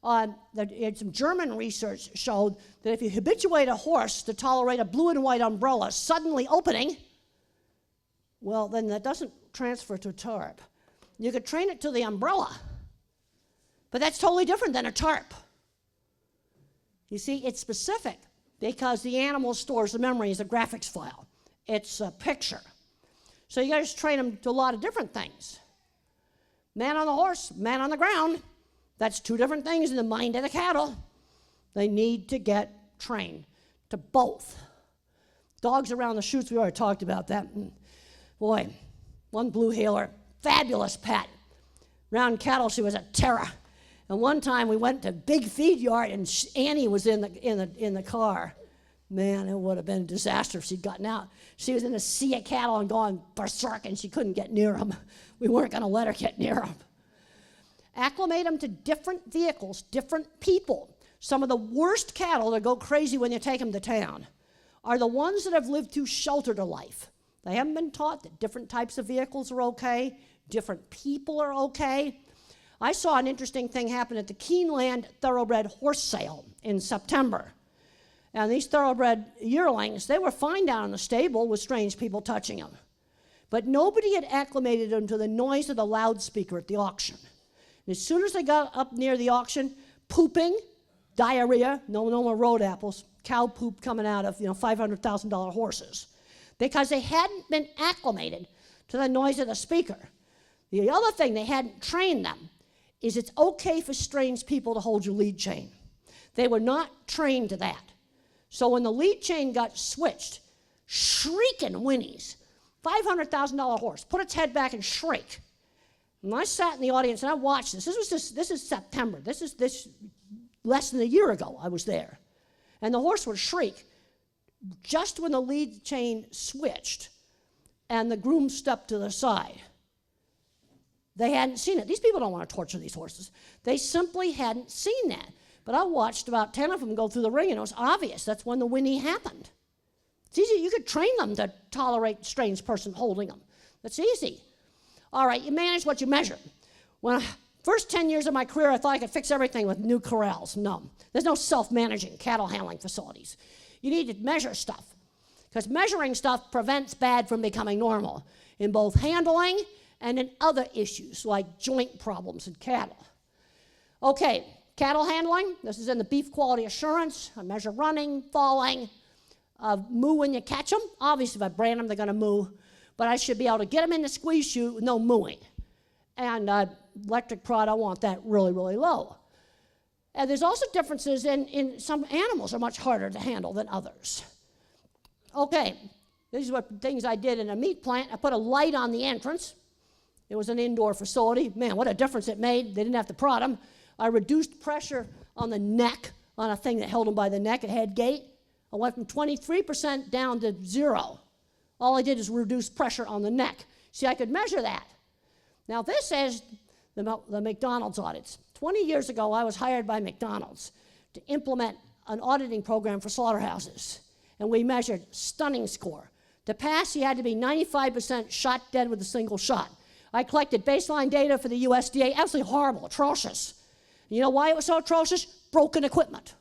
Some German research showed that if you habituate a horse to tolerate a blue and white umbrella suddenly opening, well, then that doesn't transfer to a tarp. You could train it to the umbrella, but that's totally different than a tarp. You see, it's specific because the animal stores the memory as a graphics file. It's a picture. So you got to train them to a lot of different things. Man on the horse, man on the ground. That's two different things in the mind of the cattle. They need to get trained to both. Dogs around the chutes, we already talked about that. Boy, one blue heeler, fabulous pet. Round cattle, she was a terror. And one time we went to a big feed yard and Annie was in the car. Man, it would have been a disaster if she'd gotten out. She was in a sea of cattle and going berserk and she couldn't get near them. We weren't going to let her get near them. Acclimate them to different vehicles, different people. Some of the worst cattle that go crazy when you take them to town are the ones that have lived too sheltered a life. They haven't been taught that different types of vehicles are okay, different people are okay. I saw an interesting thing happen at the Keeneland Thoroughbred Horse Sale in September. And these thoroughbred yearlings, they were fine down in the stable with strange people touching them. But nobody had acclimated them to the noise of the loudspeaker at the auction. And as soon as they got up near the auction, pooping, diarrhea, no more road apples, cow poop coming out of $500,000 horses, because they hadn't been acclimated to the noise of the speaker. The other thing they hadn't trained them is it's okay for strange people to hold your lead chain. They were not trained to that. So when the lead chain got switched, shrieking whinnies, $500,000 horse, put its head back and shriek. And I sat in the audience and I watched this. This is September. This is less than a year ago I was there. And the horse would shriek just when the lead chain switched and the groom stepped to the side. They hadn't seen it. These people don't want to torture these horses. They simply hadn't seen that. But I watched about 10 of them go through the ring, and it was obvious that's when the whinny happened. It's easy. You could train them to tolerate a strange person holding them. That's easy. All right, you manage what you measure. When first 10 years of my career, I thought I could fix everything with new corrals. No. There's no self-managing cattle handling facilities. You need to measure stuff, because measuring stuff prevents bad from becoming normal in both handling and in other issues like joint problems in cattle. Okay, cattle handling, this is in the beef quality assurance. I measure running, falling, moo when you catch them. Obviously, if I brand them, they're going to moo, but I should be able to get them in the squeeze chute with no mooing. And electric prod, I want that really, really low. And there's also differences in some animals are much harder to handle than others. Okay, these are what things I did in a meat plant. I put a light on the entrance. It was an indoor facility. Man, what a difference it made. They didn't have to prod them. I reduced pressure on the neck, on a thing that held them by the neck, a head gate. I went from 23% down to 0. All I did is reduce pressure on the neck. See, I could measure that. Now, this is the McDonald's audits. 20 years ago, I was hired by McDonald's to implement an auditing program for slaughterhouses. And we measured stunning score. To pass, you had to be 95% shot dead with a single shot. I collected baseline data for the USDA, absolutely horrible, atrocious. You know why it was so atrocious? Broken equipment.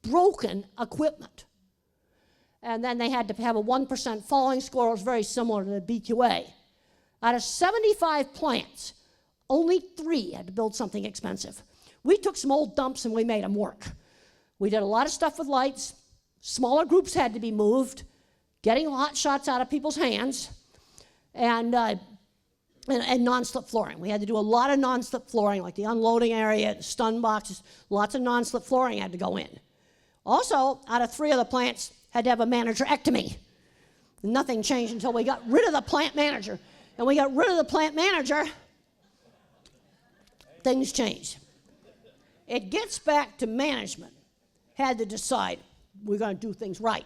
Broken equipment. And then they had to have a 1% falling score. It was very similar to the BQA. Out of 75 plants, only 3 had to build something expensive. We took some old dumps and we made them work. We did a lot of stuff with lights. Smaller groups had to be moved, getting hot shots out of people's hands, and non-slip flooring. We had to do a lot of non-slip flooring, like the unloading area, the stun boxes. Lots of non-slip flooring had to go in. Also, out of 3 of the plants, had to have a managerectomy. Nothing changed until we got rid of the plant manager. And we got rid of the plant manager, things changed. It gets back to management. Had to decide, we're going to do things right.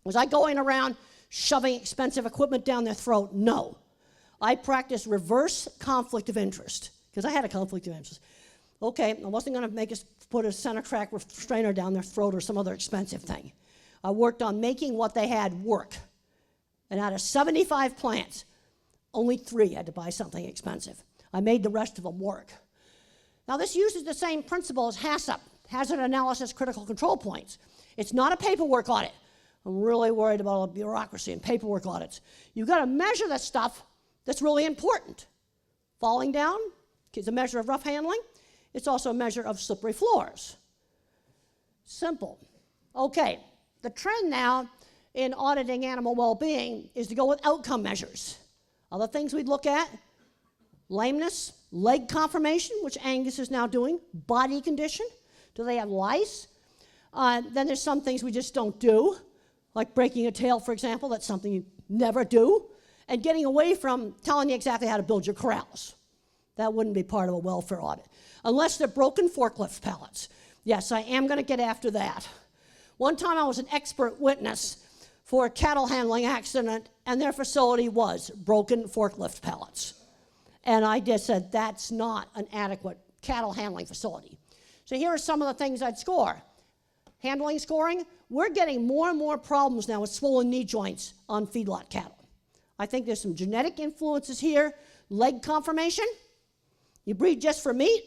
Was I going around shoving expensive equipment down their throat? No. I practiced reverse conflict of interest, because I had a conflict of interest. Okay, I wasn't going to make us put a center track restrainer down their throat or some other expensive thing. I worked on making what they had work. And out of 75 plants, only 3 had to buy something expensive. I made the rest of them work. Now, this uses the same principle as HACCP, Hazard Analysis Critical Control Points. It's not a paperwork audit. I'm really worried about all the bureaucracy and paperwork audits. You've got to measure the stuff that's really important. Falling down is a measure of rough handling. It's also a measure of slippery floors. Simple. Okay, the trend now in auditing animal well-being is to go with outcome measures. Other things we'd look at: lameness, leg conformation, which Angus is now doing, body condition. Do they have lice? Then there's some things we just don't do, like breaking a tail, for example. That's something you never do. And getting away from telling you exactly how to build your corrals. That wouldn't be part of a welfare audit, unless they're broken forklift pallets. Yes, I am going to get after that. One time I was an expert witness for a cattle handling accident, and their facility was broken forklift pallets. And I just said, that's not an adequate cattle handling facility. So here are some of the things I'd score. Handling scoring, we're getting more and more problems now with swollen knee joints on feedlot cattle. I think there's some genetic influences here. Leg conformation, you breed just for meat,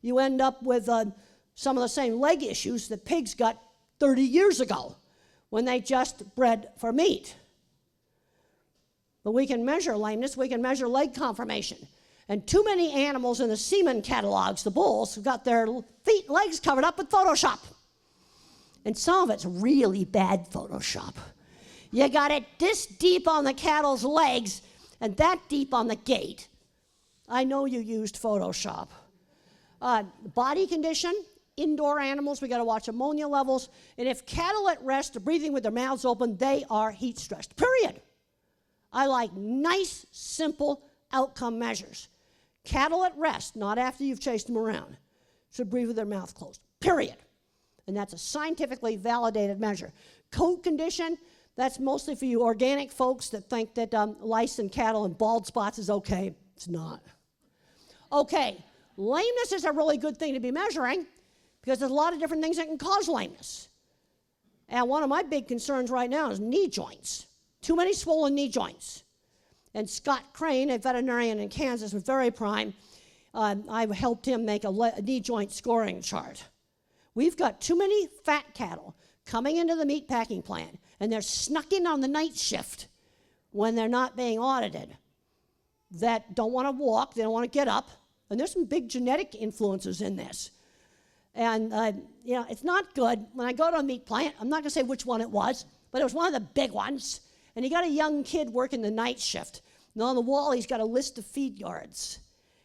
you end up with some of the same leg issues that pigs got 30 years ago when they just bred for meat. But we can measure lameness, we can measure leg conformation. And too many animals in the semen catalogs, the bulls, have got their feet and legs covered up with Photoshop. And some of it's really bad Photoshop. You got it this deep on the cattle's legs and that deep on the gate. I know you used Photoshop. Body condition, indoor animals, we got to watch ammonia levels. And if cattle at rest are breathing with their mouths open, they are heat stressed, period. I like nice, simple outcome measures. Cattle at rest, not after you've chased them around, should breathe with their mouth closed, period. And that's a scientifically validated measure. Coat condition, that's mostly for you organic folks that think that lice in cattle and bald spots is okay. It's not. Okay, lameness is a really good thing to be measuring because there's a lot of different things that can cause lameness. And one of my big concerns right now is knee joints. Too many swollen knee joints. And Scott Crane, a veterinarian in Kansas, was very prime. I helped him make a knee joint scoring chart. We've got too many fat cattle coming into the meat packing plant, and they're snuck in on the night shift when they're not being audited, that don't want to walk, they don't want to get up, and there's some big genetic influences in this. And, it's not good. When I go to a meat plant, I'm not going to say which one it was, but it was one of the big ones, and he got a young kid working the night shift. And on the wall, he's got a list of feed yards,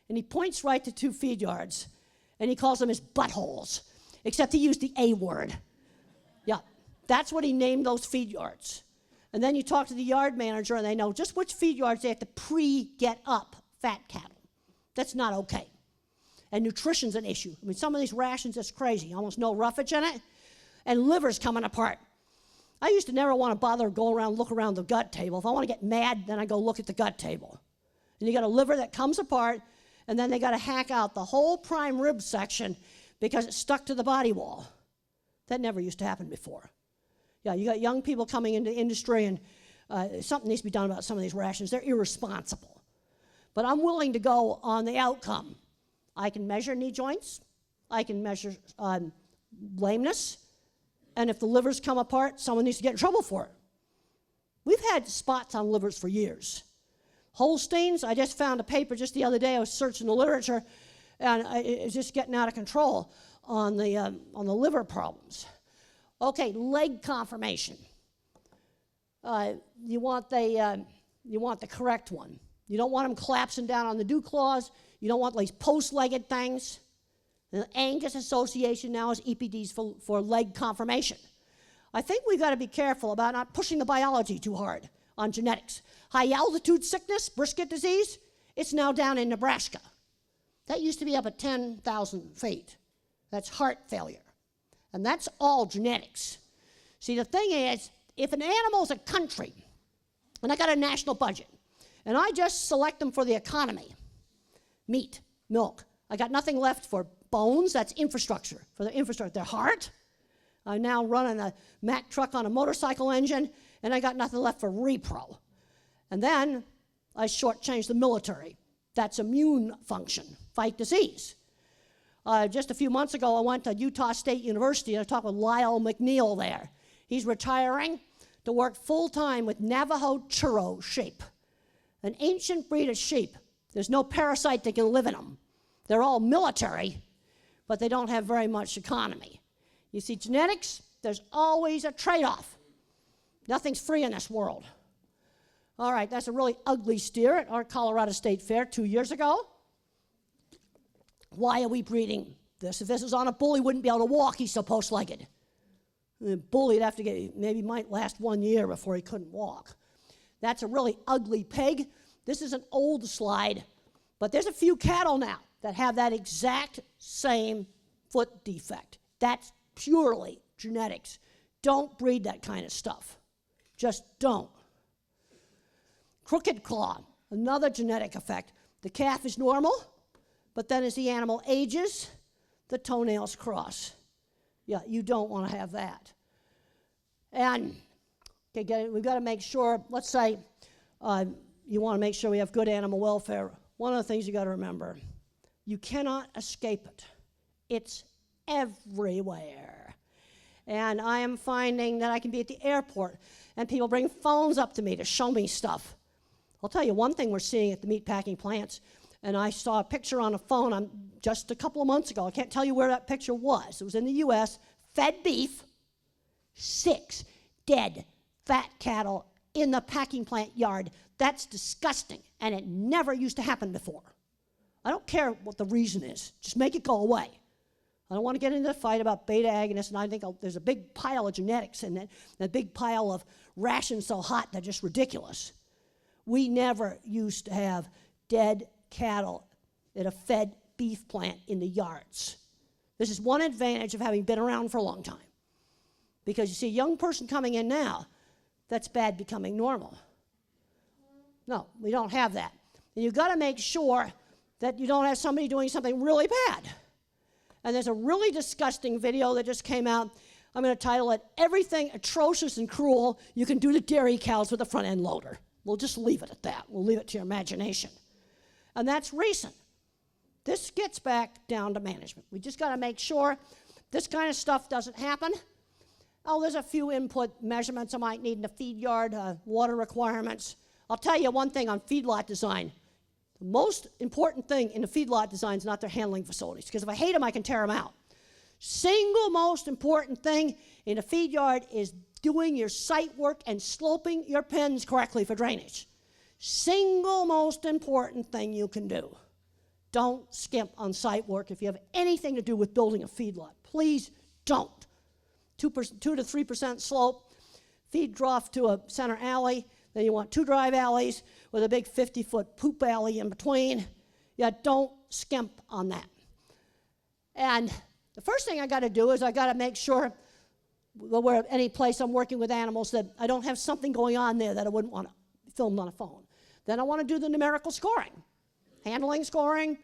and he points right to 2 feed yards, and he calls them his buttholes, except he used the A word. Yeah, that's what he named those feed yards. And then you talk to the yard manager, and they know just which feed yards they have to pre-get up fat cattle. That's not okay. And nutrition's an issue. I mean, some of these rations, it's crazy. Almost no roughage in it. And liver's coming apart. I used to never want to bother to go around, look around the gut table. If I want to get mad, then I go look at the gut table. And you got a liver that comes apart, and then they got to hack out the whole prime rib section because it's stuck to the body wall. That never used to happen before. Yeah, you got young people coming into industry, and something needs to be done about some of these rations. They're irresponsible. But I'm willing to go on the outcome. I can measure knee joints. I can measure lameness. And if the livers come apart, someone needs to get in trouble for it. We've had spots on livers for years. Holsteins, I just found a paper just the other day. I was searching the literature, and it's just getting out of control on the liver problems. Okay, leg conformation. You want the correct one. You don't want them collapsing down on the dew claws. You don't want these post-legged things. The Angus Association now has EPDs for leg conformation. I think we've got to be careful about not pushing the biology too hard on genetics. High-altitude sickness, brisket disease, it's now down in Nebraska. That used to be up at 10,000 feet. That's heart failure. And that's all genetics. See, the thing is, if an animal's a country, and I got a national budget, and I just select them for the economy, meat, milk, I got nothing left for bones, that's infrastructure, for the infrastructure. Their heart, I'm now running a Mack truck on a motorcycle engine, and I got nothing left for repro. And then I shortchanged the military. That's immune function, fight disease. Just a few months ago, I went to Utah State University, and I talked with Lyle McNeil there. He's retiring to work full-time with Navajo churro sheep, an ancient breed of sheep. There's no parasite that can live in them. They're all military, but they don't have very much economy. You see, genetics, there's always a trade-off. Nothing's free in this world. All right, that's a really ugly steer at our Colorado State Fair 2 years ago. Why are we breeding this? If this was on a bull, he wouldn't be able to walk. He's so post-legged. The bull, he'd have to get, maybe might last 1 year before he couldn't walk. That's a really ugly pig. This is an old slide, but there's a few cattle now that have that exact same foot defect. That's purely genetics. Don't breed that kind of stuff. Just don't. Crooked claw, another genetic effect. The calf is normal, but then as the animal ages, the toenails cross. Yeah, you don't want to have that. And okay, we've got to make sure, let's say you want to make sure we have good animal welfare. One of the things you got to remember, you cannot escape it. It's everywhere. And I am finding that I can be at the airport and people bring phones up to me to show me stuff. I'll tell you one thing we're seeing at the meatpacking plants, and I saw a picture on a phone just a couple of months ago. I can't tell you where that picture was. It was in the U.S., fed beef, 6 dead fat cattle in the packing plant yard. That's disgusting, and it never used to happen before. I don't care what the reason is. Just make it go away. I don't want to get into a fight about beta agonists, and I think there's a big pile of genetics in it, and a big pile of rations so hot they're just ridiculous. We never used to have dead cattle at a fed beef plant in the yards. This is one advantage of having been around for a long time. Because you see, a young person coming in now, that's bad becoming normal. No, we don't have that. And you've got to make sure that you don't have somebody doing something really bad. And there's a really disgusting video that just came out. I'm going to title it, Everything Atrocious and Cruel You Can Do to Dairy Cows with a Front-End Loader. We'll just leave it at that. We'll leave it to your imagination. And that's recent. This gets back down to management. We just got to make sure this kind of stuff doesn't happen. Oh, there's a few input measurements I might need in the feed yard, water requirements. I'll tell you one thing on feedlot design. The most important thing in the feedlot design is not their handling facilities, because if I hate them, I can tear them out. Single most important thing in a feed yard is doing your site work and sloping your pens correctly for drainage. Single most important thing you can do. Don't skimp on site work if you have anything to do with building a feedlot. Please don't. 2 to 3% slope, feed trough to a center alley, then you want 2 drive alleys with a big 50-foot poop alley in between. Yeah, don't skimp on that. And the first thing I got to do is I got to make sure where any place I'm working with animals that I don't have something going on there that I wouldn't want to film on a phone. Then I want to do the numerical scoring, handling scoring,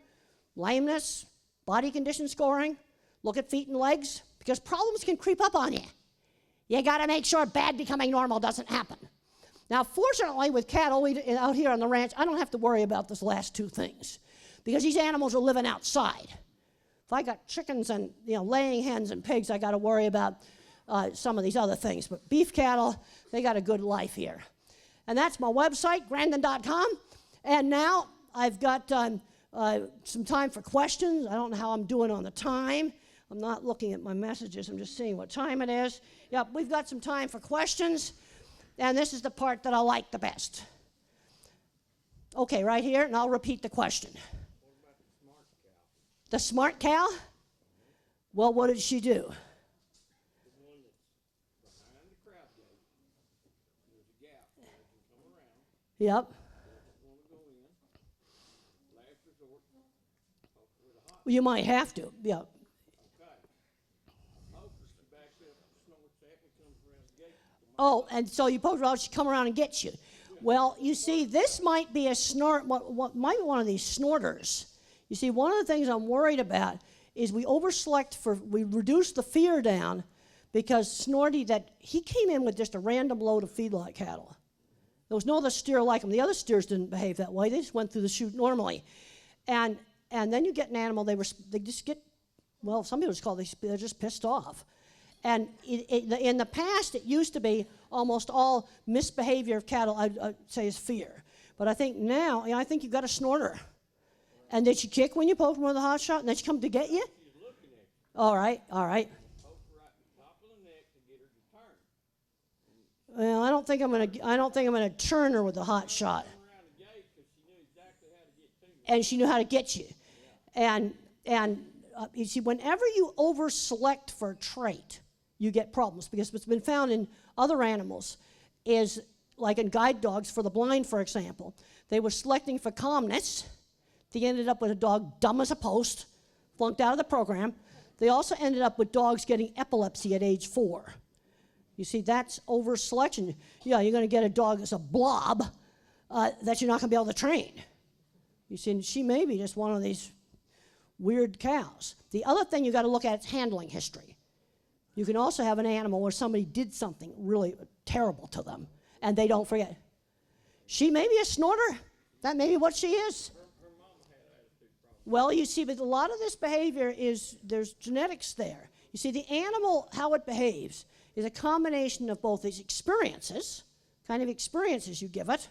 lameness, body condition scoring, look at feet and legs, because problems can creep up on you. You got to make sure bad becoming normal doesn't happen. Now, fortunately, with cattle out here on the ranch, I don't have to worry about those last 2 things, because these animals are living outside. If I got chickens and laying hens and pigs, I got to worry about some of these other things. But beef cattle, they got a good life here. And that's my website, Grandin.com. And now I've got some time for questions. I don't know how I'm doing on the time. I'm not looking at my messages. I'm just seeing what time it is. Yep, we've got some time for questions. And this is the part that I like the best. Okay, right here, and I'll repeat the question. What about the smart cow? The smart cow? Well, what did she do? The one that's behind the crowd gate. There's a gap where they can come around. Yep. They want to go in. Last resort, with a hot. Well, you might have to. Yeah. Okay. Oh, she backs up, snorts at me, comes around the gate. Oh, and so you post well, she come around and get you. Well, you see, this might be a snort. What might be one of these snorters. You see, one of the things I'm worried about is we we reduce the fear down because Snorty, he came in with just a random load of feedlot cattle. There was no other steer like him. The other steers didn't behave that way. They just went through the chute normally. And then you get an animal, they just get, well, some people just call it, they're just pissed off. And in the past, it used to be almost all misbehavior of cattle, I'd say, is fear. But I think now, I think you've got a snorter. And did she kick when you poked her with a hot shot, and then she come to get you? She's looking at you. All right, all right. Poke her right in the top of the neck to get her to turn. Well, I don't think I'm gonna turn her with a hot shot. Come around the gate because she knew exactly how to get to me. And she knew how to get you. And you see, whenever you over-select for a trait, you get problems, because what's been found in other animals is, like in guide dogs for the blind, for example, they were selecting for calmness. They ended up with a dog dumb as a post, flunked out of the program. They also ended up with dogs getting epilepsy at age 4. You see, that's over-selection. Yeah, you're going to get a dog that's a blob that you're not going to be able to train. You see, she may be just one of these weird cows. The other thing you got to look at is handling history. You can also have an animal where somebody did something really terrible to them, and they don't forget. She may be a snorter. That may be what she is. Her mom had attitude problems. Well, you see, but a lot of this behavior there's genetics there. You see, the animal, how it behaves, is a combination of both its experiences, kind of experiences you give it,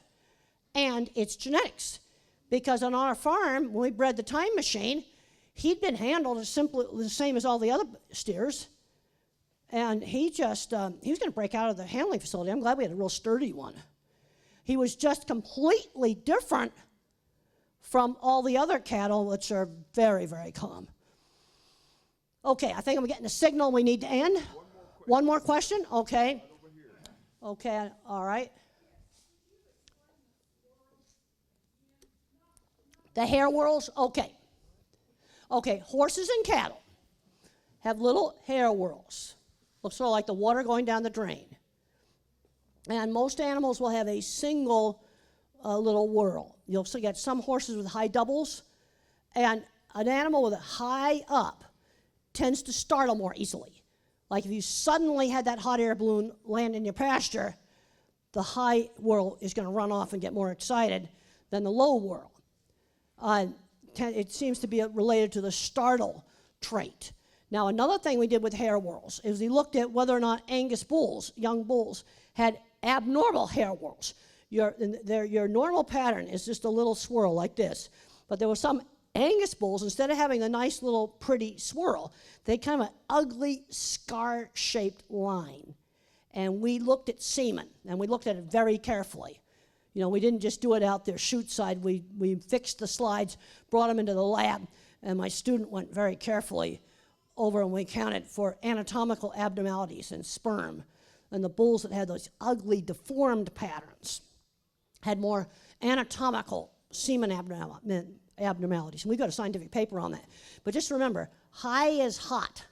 and its genetics. Because on our farm, when we bred the time machine, he'd been handled as simply the same as all the other steers. And he was going to break out of the handling facility. I'm glad we had a real sturdy one. He was just completely different from all the other cattle, which are very, very calm. Okay, I think I'm getting a signal we need to end. One more question? Okay. Okay, all right. The hair whorls? Okay. Okay, horses and cattle have little hair whorls. Looks sort of like the water going down the drain. And most animals will have a single little whorl. You'll also get some horses with high doubles, and an animal with a high up tends to startle more easily. Like if you suddenly had that hot air balloon land in your pasture, the high whorl is going to run off and get more excited than the low whorl. It seems to be related to the startle trait. Now, another thing we did with hair whorls is we looked at whether or not Angus bulls, young bulls, had abnormal hair whorls. Your normal pattern is just a little swirl like this. But there were some Angus bulls, instead of having a nice little pretty swirl, they kind of an ugly scar-shaped line. And we looked at semen, and we looked at it very carefully. You know, we didn't just do it out there chute side. We fixed the slides, brought them into the lab, and my student went very carefully over and we counted for anatomical abnormalities in sperm. And the bulls that had those ugly, deformed patterns had more anatomical semen abnormalities. And we got a scientific paper on that. But just remember, high is hot.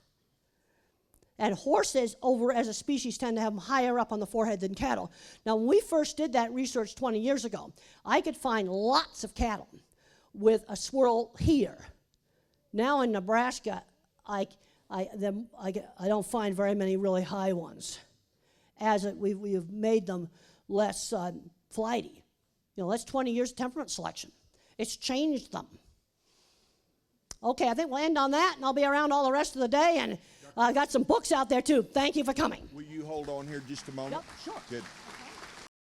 And horses, as a species, tend to have them higher up on the forehead than cattle. Now, when we first did that research 20 years ago, I could find lots of cattle with a swirl here. Now in Nebraska, I don't find very many really high ones, as we've made them less flighty. You know, that's 20 years of temperament selection. It's changed them. Okay, I think we'll end on that, and I'll be around all the rest of the day. And Dr. I got some books out there too. Thank you for coming. Will you hold on here just a moment? Yep, sure. Good.